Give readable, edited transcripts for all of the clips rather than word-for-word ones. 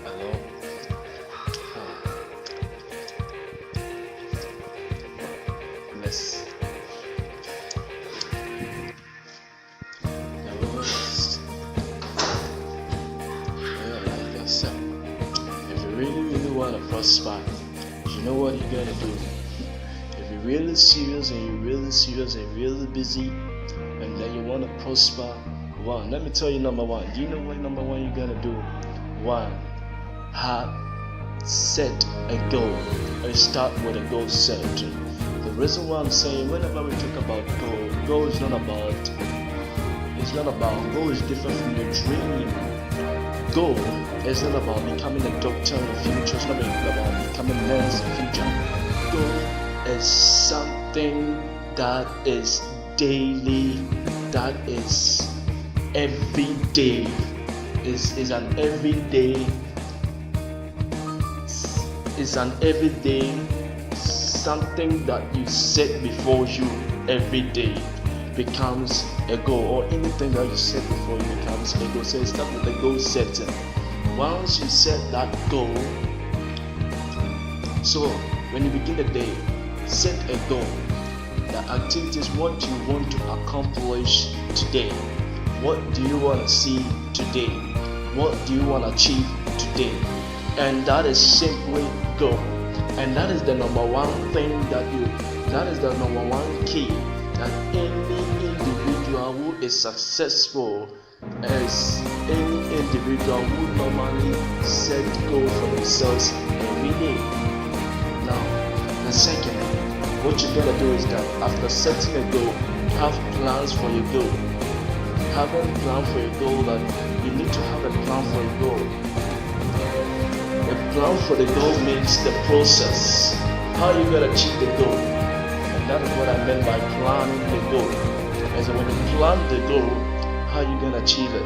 Hello. Miss. Yes. Yeah, like I said, if you really want to prosper, you know what you gotta do. If you're really serious and really busy, and then you want to prosper, let me tell you number one. Do you know what number one you're gonna do? One, set a goal. Or start with a goal setting. The reason why I'm saying whenever we talk about goal is not about. Goal is different from your dream. Goal is not about becoming a doctor in the future. It's not about becoming a nurse in the future. Goal is something that is daily, that is every day. Is an everyday something that you set before you every day becomes a goal, or anything that you set before you becomes a goal. So start with the goal setting. Once you set that goal, so when you begin the day, set a goal. The activities, what you want to accomplish today. What do you want to see today? What do you want to achieve today? And that is simply goal. And that is the number one thing that is the number one key that any individual who is successful as any individual who normally set goal for themselves every day. Now, the second, what you gotta do is that after setting a goal, have plans for your goal. Having a plan for your goal, that you need to have a plan for your goal. A plan for the goal means the process, how you gonna achieve the goal, and that is what I meant by planning the goal. And so when you plan the goal, how you gonna achieve it?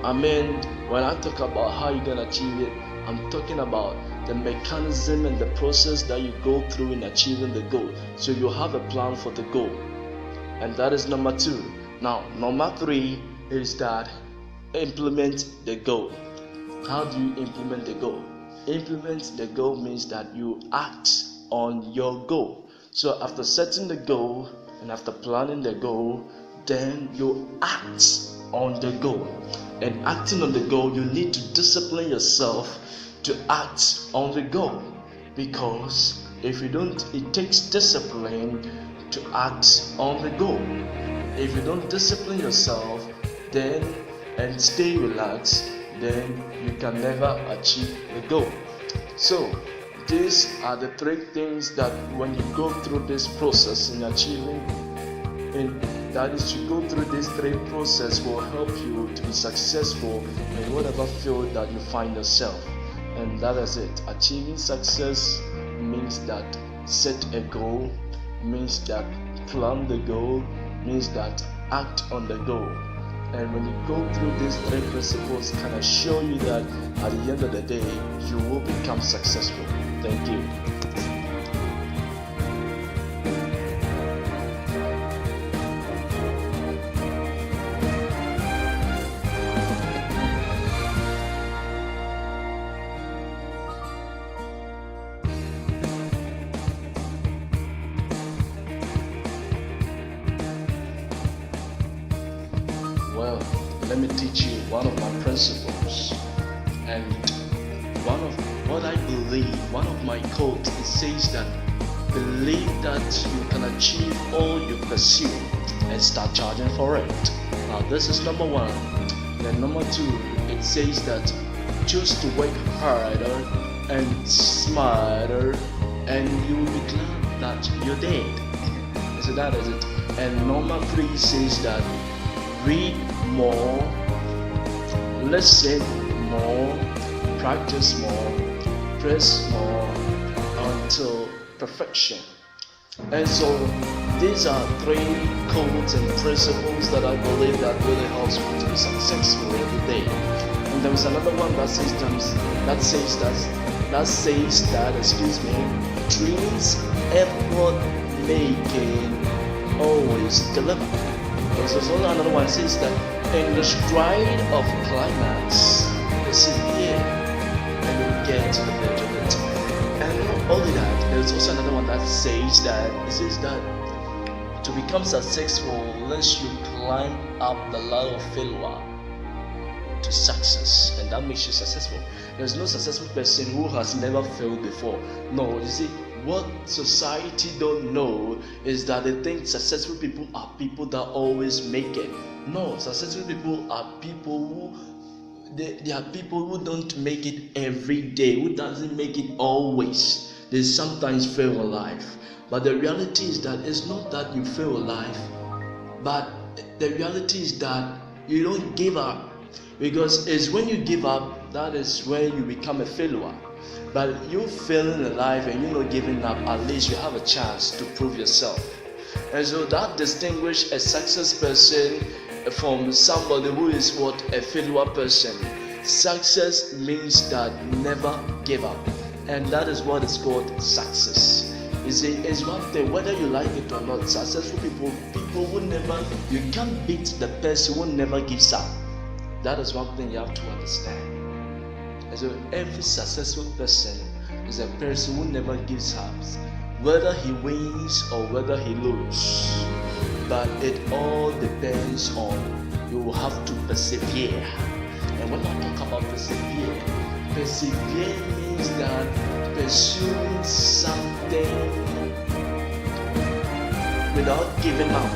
I mean, when I talk about how you gonna achieve it, I'm talking about the mechanism and the process that you go through in achieving the goal. So you have a plan for the goal, and that is number two. Now, number three is that implement the goal. How do you implement the goal? Implement the goal means that you act on your goal. So after setting the goal and after planning the goal, then you act on the goal. And acting on the goal, you need to discipline yourself to act on the goal. Because if you don't, it takes discipline to act on the goal. If you don't discipline yourself, then and stay relaxed, then you can never achieve the goal. So these are the three things that when you go through this process in achieving, that is to go through these three processes will help you to be successful in whatever field that you find yourself. And that is it. Achieving success means that set a goal, means that plan the goal, means that act on the goal. And when you go through these three principles, can assure you that at the end of the day, you will become successful. Thank you. Well, let me teach you one of my principles, and one of what I believe, one of my quotes, it says that believe that you can achieve all you pursue and start charging for it. Now this is number one. Then number two, it says that choose to work harder and smarter, and you will be glad that you did. So that is it. And number three says that read more, listen more, practice more, press more until perfection. And so these are three codes and principles that I believe that really helps me to be successful every day. And there is another one that says that excuse me, dreams effort making always deliver. There's also another one that says that in the stride of climax, persevere and you'll get to the verge of it. And not only that, there's also another one that says that to become successful, unless you climb up the ladder of failure to success, and that makes you successful. There's no successful person who has never failed before. No, you see, what society don't know is that they think successful people are people that always make it. No, successful people are people who they are people who don't make it every day, who doesn't make it always. They sometimes fail in life. But the reality is that it's not that you fail in life, but the reality is that you don't give up. Because it's when you give up, that is when you become a failure. But you failing in life and you're not giving up, at least you have a chance to prove yourself. And so that distinguishes a success person from somebody who is a failure person. Success means that never give up, and that is what is called success. You see, it's one thing whether you like it or not. Successful people who never, you can't beat the person who never gives up. That is one thing you have to understand. And so every successful person is a person who never gives up, whether he wins or whether he loses. But it all depends on, you will have to persevere. And when I talk about persevere means that pursuing something without giving up,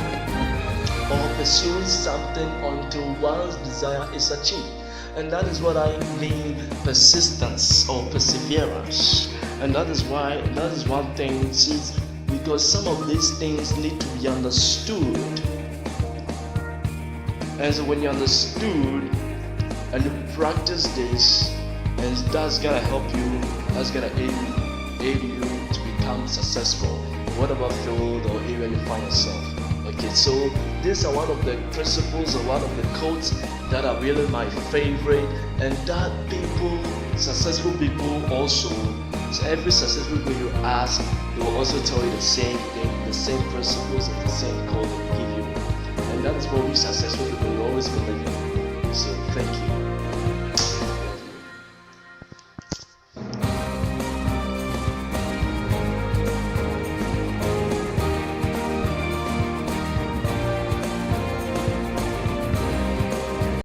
or pursuing something until one's desire is achieved. And that is what I mean persistence or perseverance. And that is one thing, because some of these things need to be understood. And so when you understood and you practice this, and that's gonna help you, that's gonna aid you to become successful, whatever field or area you find yourself. Okay, so these are one of the principles or one of the quotes that are really my favorite, and that successful people also, so every successful people you ask, they will also tell you the same thing, the same principles and the same quote they give you. And that is what we successful people